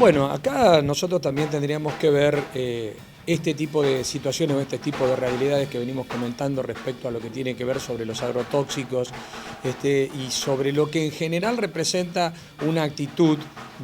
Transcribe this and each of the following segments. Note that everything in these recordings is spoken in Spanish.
Bueno, acá nosotros también tendríamos que ver este tipo de situaciones o este tipo de realidades que venimos comentando respecto a lo que tiene que ver sobre los agrotóxicos y sobre lo que en general representa una actitud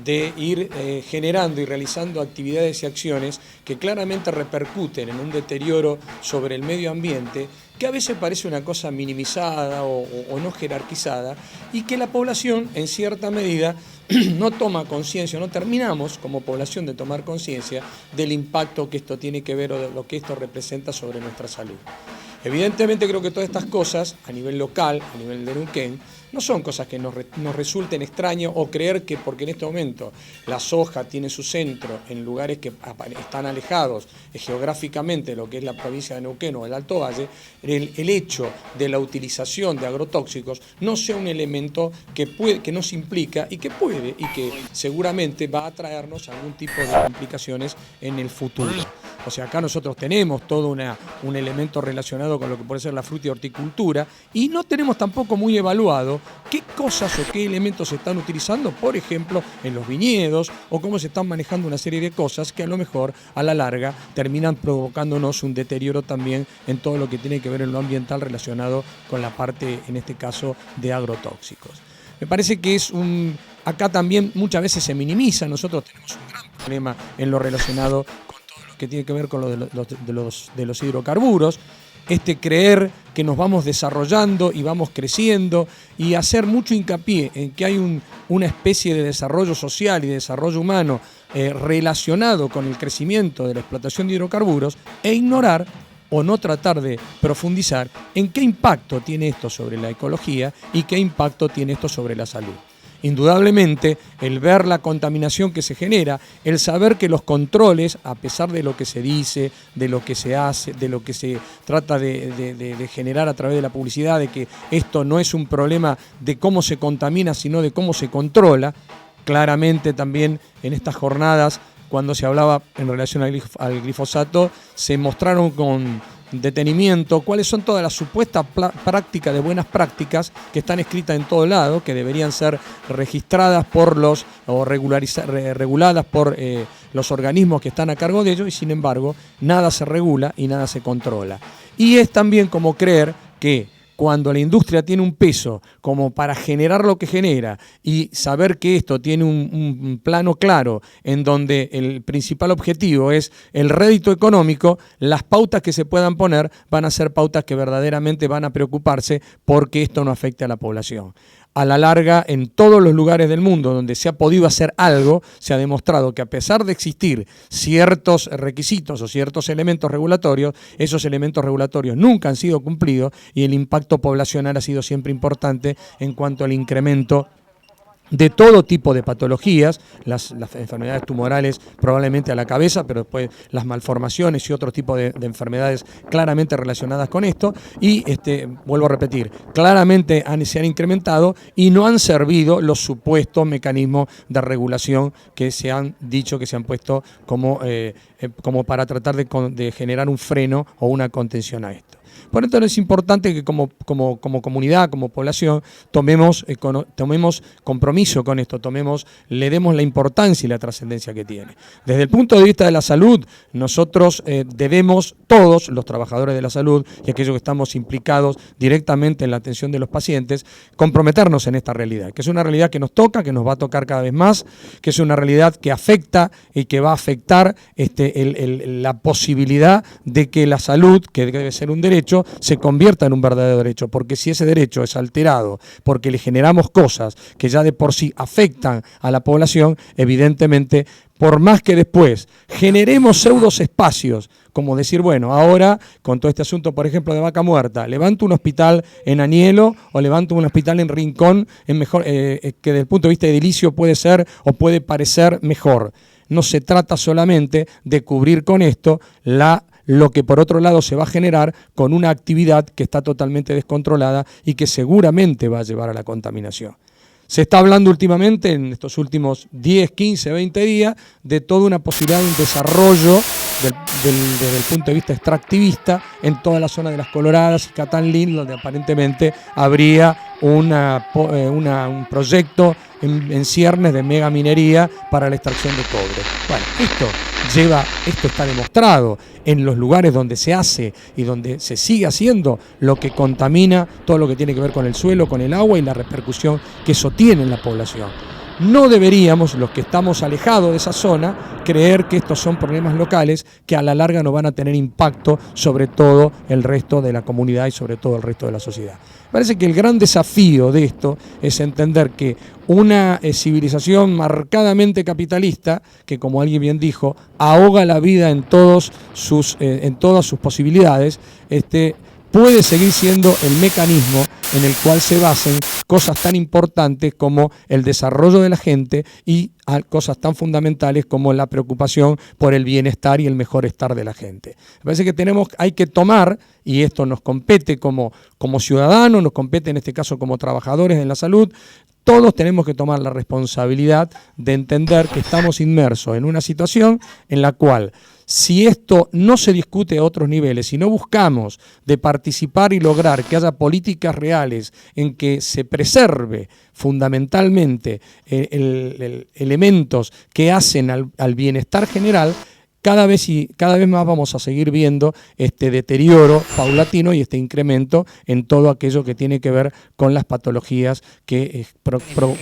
de ir generando y realizando actividades y acciones que claramente repercuten en un deterioro sobre el medio ambiente, que a veces parece una cosa minimizada o no jerarquizada, y que la población en cierta medida no toma conciencia, no terminamos como población de tomar conciencia del impacto que esto tiene que ver o de lo que esto representa sobre nuestra salud. Evidentemente creo que todas estas cosas, a nivel local, a nivel de Neuquén, no son cosas que nos resulten extrañas o creer que porque en este momento la soja tiene su centro en lugares que están alejados geográficamente de lo que es la provincia de Neuquén o el Alto Valle, el hecho de la utilización de agrotóxicos no sea un elemento que nos implica y que puede y que seguramente va a traernos algún tipo de complicaciones en el futuro. O sea, acá nosotros tenemos todo un elemento relacionado con lo que puede ser la fruta y horticultura y no tenemos tampoco muy evaluado qué cosas o qué elementos se están utilizando, por ejemplo, en los viñedos o cómo se están manejando una serie de cosas que a lo mejor a la larga terminan provocándonos un deterioro también en todo lo que tiene que ver en lo ambiental relacionado con la parte, en este caso, de agrotóxicos. Me parece que acá también muchas veces se minimiza, nosotros tenemos un gran problema en lo relacionado que tiene que ver con lo de los hidrocarburos, creer que nos vamos desarrollando y vamos creciendo y hacer mucho hincapié en que hay una especie de desarrollo social y de desarrollo humano relacionado con el crecimiento de la explotación de hidrocarburos e ignorar o no tratar de profundizar en qué impacto tiene esto sobre la ecología y qué impacto tiene esto sobre la salud. Indudablemente, el ver la contaminación que se genera, el saber que los controles, a pesar de lo que se dice, de lo que se hace, de lo que se trata de generar a través de la publicidad, de que esto no es un problema de cómo se contamina, sino de cómo se controla, claramente también en estas jornadas, cuando se hablaba en relación al glifosato, se mostraron con detenimiento cuáles son todas las supuestas prácticas de buenas prácticas que están escritas en todo lado, que deberían ser registradas reguladas por los organismos que están a cargo de ello, y sin embargo nada se regula y nada se controla. Y es también como creer que cuando la industria tiene un peso como para generar lo que genera y saber que esto tiene un plano claro en donde el principal objetivo es el rédito económico, las pautas que se puedan poner van a ser pautas que verdaderamente van a preocuparse porque esto no afecte a la población. A la larga, en todos los lugares del mundo donde se ha podido hacer algo, se ha demostrado que a pesar de existir ciertos requisitos o ciertos elementos regulatorios, esos elementos regulatorios nunca han sido cumplidos y el impacto poblacional ha sido siempre importante en cuanto al incremento de todo tipo de patologías, las enfermedades tumorales probablemente a la cabeza, pero después las malformaciones y otro tipo de enfermedades claramente relacionadas con esto, y vuelvo a repetir, claramente se han incrementado y no han servido los supuestos mecanismos de regulación que se han dicho, que se han puesto como para tratar de generar un freno o una contención a esto. Por eso es importante que como comunidad, como población, tomemos compromiso con esto, le demos la importancia y la trascendencia que tiene. Desde el punto de vista de la salud, nosotros debemos, todos los trabajadores de la salud y aquellos que estamos implicados directamente en la atención de los pacientes, comprometernos en esta realidad, que es una realidad que nos toca, que nos va a tocar cada vez más, que es una realidad que afecta y que va a afectar la posibilidad de que la salud, que debe ser un derecho, se convierta en un verdadero derecho, porque si ese derecho es alterado, porque le generamos cosas que ya de por sí afectan a la población, evidentemente, por más que después generemos pseudos espacios, como decir, bueno, ahora con todo este asunto, por ejemplo, de Vaca Muerta, levanto un hospital en Anielo o levanto un hospital en Rincón, que desde el punto de vista edilicio puede ser o puede parecer mejor. No se trata solamente de cubrir con esto lo que por otro lado se va a generar con una actividad que está totalmente descontrolada y que seguramente va a llevar a la contaminación. Se está hablando últimamente, en estos últimos 10, 15, 20 días, de toda una posibilidad de un desarrollo desde el punto de vista extractivista en toda la zona de las Coloradas y Catanlín, donde aparentemente habría un proyecto en ciernes de megaminería para la extracción de cobre. Bueno, esto está demostrado en los lugares donde se hace y donde se sigue haciendo, lo que contamina todo lo que tiene que ver con el suelo, con el agua y la repercusión que eso tiene en la población. No deberíamos, los que estamos alejados de esa zona, creer que estos son problemas locales que a la larga no van a tener impacto sobre todo el resto de la comunidad y sobre todo el resto de la sociedad. Parece que el gran desafío de esto es entender que una civilización marcadamente capitalista, que como alguien bien dijo, ahoga la vida en todas sus posibilidades, puede seguir siendo el mecanismo en el cual se basen cosas tan importantes como el desarrollo de la gente y cosas tan fundamentales como la preocupación por el bienestar y el mejor estar de la gente. Me parece que hay que tomar, y esto nos compete como ciudadanos, nos compete en este caso como trabajadores en la salud, todos tenemos que tomar la responsabilidad de entender que estamos inmersos en una situación en la cual, si esto no se discute a otros niveles, si no buscamos de participar y lograr que haya políticas reales en que se preserve fundamentalmente elementos que hacen al bienestar general, cada vez más vamos a seguir viendo este deterioro paulatino y este incremento en todo aquello que tiene que ver con las patologías que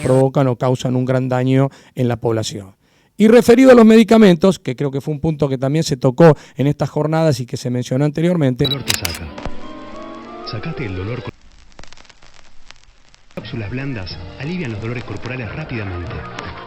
provocan o causan un gran daño en la población. Y referido a los medicamentos, que creo que fue un punto que también se tocó en estas jornadas y que se mencionó anteriormente. El dolor te saca. Sacaste el dolor con cápsulas blandas, alivian los dolores corporales rápidamente.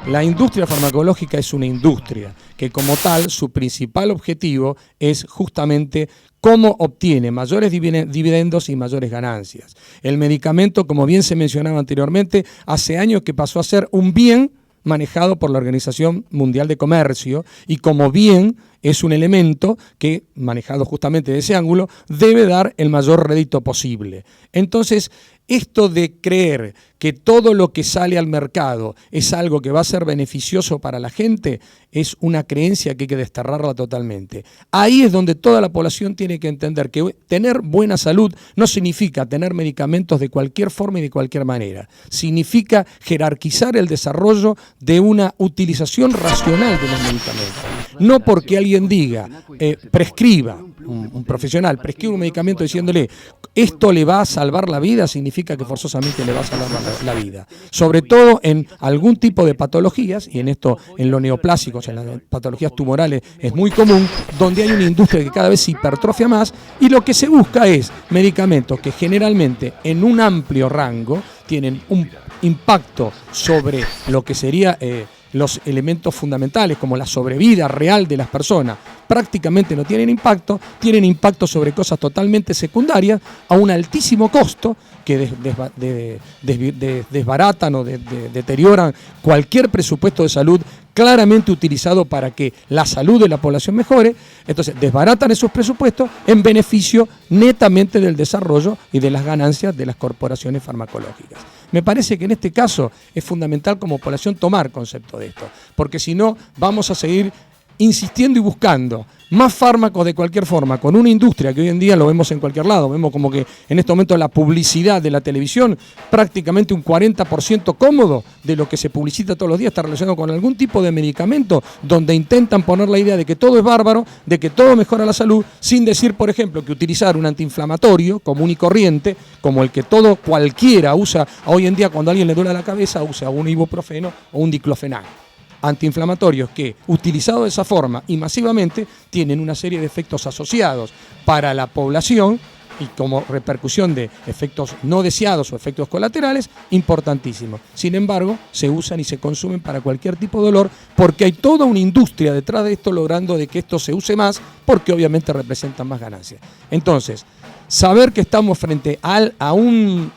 La industria farmacológica es una industria que como tal su principal objetivo es justamente cómo obtiene mayores dividendos y mayores ganancias. El medicamento, como bien se mencionaba anteriormente, hace años que pasó a ser un bien manejado por la Organización Mundial de Comercio y como bien es un elemento que, manejado justamente de ese ángulo, debe dar el mayor rédito posible. Entonces, esto de creer que todo lo que sale al mercado es algo que va a ser beneficioso para la gente es una creencia que hay que desterrarla totalmente. Ahí es donde toda la población tiene que entender que tener buena salud no significa tener medicamentos de cualquier forma y de cualquier manera. Significa jerarquizar el desarrollo de una utilización racional de los medicamentos. No porque alguien diga, prescriba, un profesional prescribe un medicamento diciéndole esto le va a salvar la vida, significa que forzosamente le va a salvar la vida. Sobre todo en algún tipo de patologías, y en esto, en los neoplásicos, en las patologías tumorales, es muy común, donde hay una industria que cada vez se hipertrofia más, y lo que se busca es medicamentos que generalmente en un amplio rango tienen un impacto sobre lo que sería los elementos fundamentales como la sobrevida real de las personas, prácticamente no tienen impacto sobre cosas totalmente secundarias a un altísimo costo que desbaratan o deterioran cualquier presupuesto de salud claramente utilizado para que la salud de la población mejore. Entonces desbaratan esos presupuestos en beneficio netamente del desarrollo y de las ganancias de las corporaciones farmacológicas. Me parece que en este caso es fundamental como población tomar concepto de esto, porque si no vamos a seguir insistiendo y buscando más fármacos de cualquier forma, con una industria que hoy en día lo vemos en cualquier lado, vemos como que en este momento la publicidad de la televisión, prácticamente un 40% cómodo de lo que se publicita todos los días está relacionado con algún tipo de medicamento donde intentan poner la idea de que todo es bárbaro, de que todo mejora la salud, sin decir, por ejemplo, que utilizar un antiinflamatorio común y corriente, como el que cualquiera usa hoy en día cuando a alguien le duele la cabeza, usa un ibuprofeno o un diclofenac. Antiinflamatorios que, utilizados de esa forma y masivamente, tienen una serie de efectos asociados para la población y como repercusión de efectos no deseados o efectos colaterales, importantísimos. Sin embargo, se usan y se consumen para cualquier tipo de dolor porque hay toda una industria detrás de esto logrando de que esto se use más porque obviamente representan más ganancias. Entonces, saber que estamos frente a un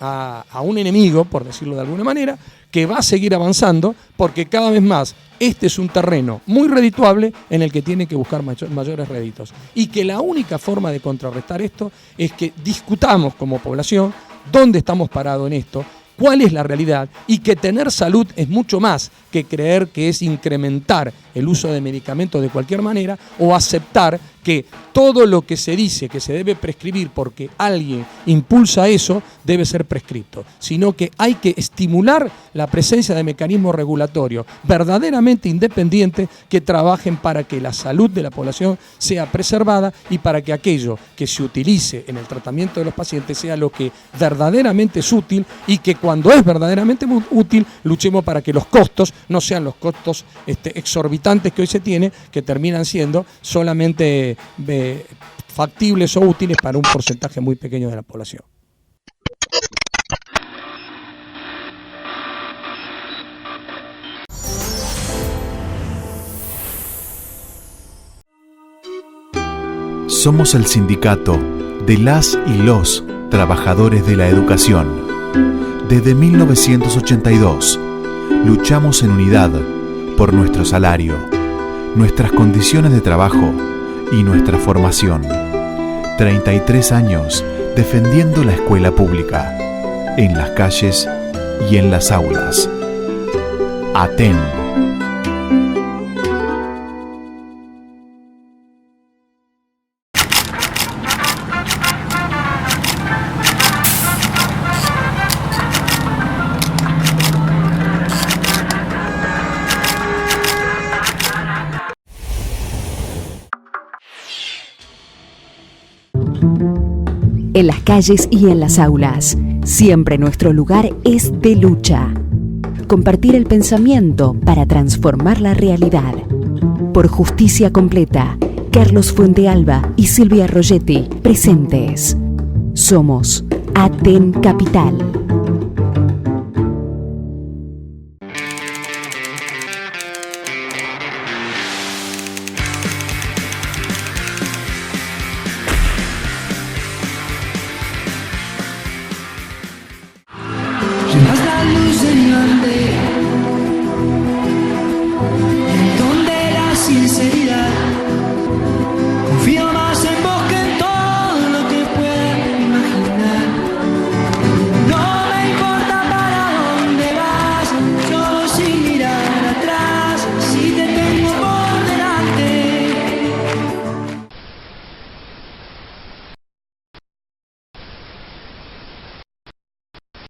enemigo, por decirlo de alguna manera, que va a seguir avanzando porque cada vez más este es un terreno muy redituable en el que tiene que buscar mayores réditos. Y que la única forma de contrarrestar esto es que discutamos como población dónde estamos parados en esto, cuál es la realidad y que tener salud es mucho más que creer que es incrementar el uso de medicamentos de cualquier manera o aceptar que todo lo que se dice que se debe prescribir porque alguien impulsa eso debe ser prescripto, sino que hay que estimular la presencia de mecanismos regulatorios verdaderamente independientes que trabajen para que la salud de la población sea preservada y para que aquello que se utilice en el tratamiento de los pacientes sea lo que verdaderamente es útil, y que cuando es verdaderamente útil luchemos para que los costos no sean los costos exorbitantes que hoy se tiene, que terminan siendo solamente factibles o útiles para un porcentaje muy pequeño de la población. Somos el sindicato de las y los trabajadores de la educación. Desde 1982, luchamos en unidad por nuestro salario, nuestras condiciones de trabajo y nuestra formación. 33 años defendiendo la escuela pública, en las calles y en las aulas. ATEN. En las calles y en las aulas, siempre nuestro lugar es de lucha. Compartir el pensamiento para transformar la realidad. Por Justicia Completa, Carlos Fuentealba y Silvia Rogetti, presentes. Somos ATEN Capital.